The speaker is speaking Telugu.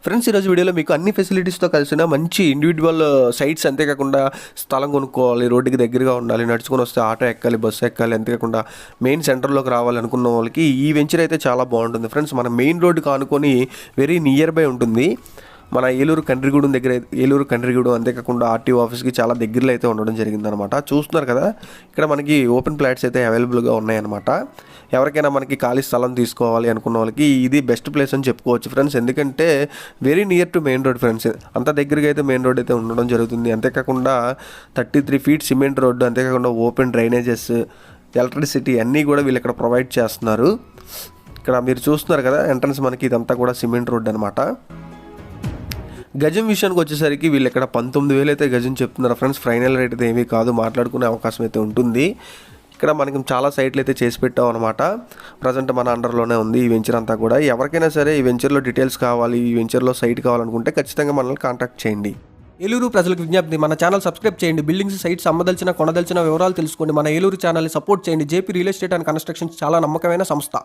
ఫ్రెండ్స్, ఈరోజు వీడియోలో మీకు అన్ని ఫెసిలిటీస్తో కలిసిన మంచి ఇండివిజువల్ సైట్స్, అంతేకాకుండా స్థలం కొనుక్కోవాలి, రోడ్డుకి దగ్గరగా ఉండాలి, నడుచుకొని వస్తే ఆటో ఎక్కాలి, బస్సు ఎక్కాలి, అంతేకాకుండా మెయిన్ సెంటర్లోకి రావాలి అనుకున్న వాళ్ళకి ఈ వెంచర్ అయితే చాలా బాగుంటుంది ఫ్రెండ్స్. మన మెయిన్ రోడ్డుకి ఆనుకొని వెరీ నియర్ బై ఉంటుంది. మన ఏలూరు కండ్రిగూడెం దగ్గర, ఏలూరు కండ్రిగూడెం అంతేకాకుండా ఆర్టీఓ ఆఫీస్కి చాలా దగ్గరలో అయితే ఉండడం జరిగిందనమాట. చూస్తున్నారు కదా, ఇక్కడ మనకి ఓపెన్ ప్లాట్స్ అయితే అవైలబుల్గా ఉన్నాయన్నమాట. ఎవరికైనా మనకి ఖాళీ స్థలం తీసుకోవాలి అనుకున్న వాళ్ళకి ఇది బెస్ట్ ప్లేస్ అని చెప్పుకోవచ్చు ఫ్రెండ్స్. ఎందుకంటే very near to main road friends. అంత దగ్గరగా అయితే మెయిన్ రోడ్ అయితే ఉండడం జరుగుతుంది. అంతేకాకుండా 33 ఫీట్ సిమెంట్ రోడ్డు, అంతేకాకుండా ఓపెన్ డ్రైనేజెస్, ఎలక్ట్రిసిటీ అన్నీ కూడా వీళ్ళు ఇక్కడ ప్రొవైడ్ చేస్తున్నారు. ఇక్కడ మీరు చూస్తున్నారు కదా ఎంట్రన్స్, మనకి ఇదంతా కూడా సిమెంట్ రోడ్ అనమాట. గజం విషయానికి వచ్చేసరికి వీళ్ళు ఇక్కడ 19,000 అయితే గజం చెప్తున్నారు ఫ్రెండ్స్. ఫైనల్ రేట్ అయితే ఏమీ కాదు, మాట్లాడుకునే అవకాశం అయితే ఉంటుంది. ఇక్కడ మనకి చాలా సైట్లు అయితే చేసి పెట్టాం అనమాట. ప్రజెంట్ మన అండర్లోనే ఉంది ఈ వెంచర్ అంతా కూడా. ఎవరికైనా సరే ఈ వెంచర్లో డీటెయిల్స్ కావాలి, ఈ వెంచర్లో సైట్ కావాలనుకుంటే ఖచ్చితంగా మనల్ని కాంటాక్ట్ చేయండి. ఏలూరు ప్రజలకు విజ్ఞప్తి, మన ఛానల్ సబ్స్క్రైబ్ చేయండి. బిల్డింగ్స్, సైట్స్ అమ్మదలిచిన, కొనదలిచిన వివరాలు తెలుసుకోండి. మన ఏలూరు ఛానల్ని సపోర్ట్ చేయండి. JP real estate and constructions చాలా నమ్మకమైన సంస్థ.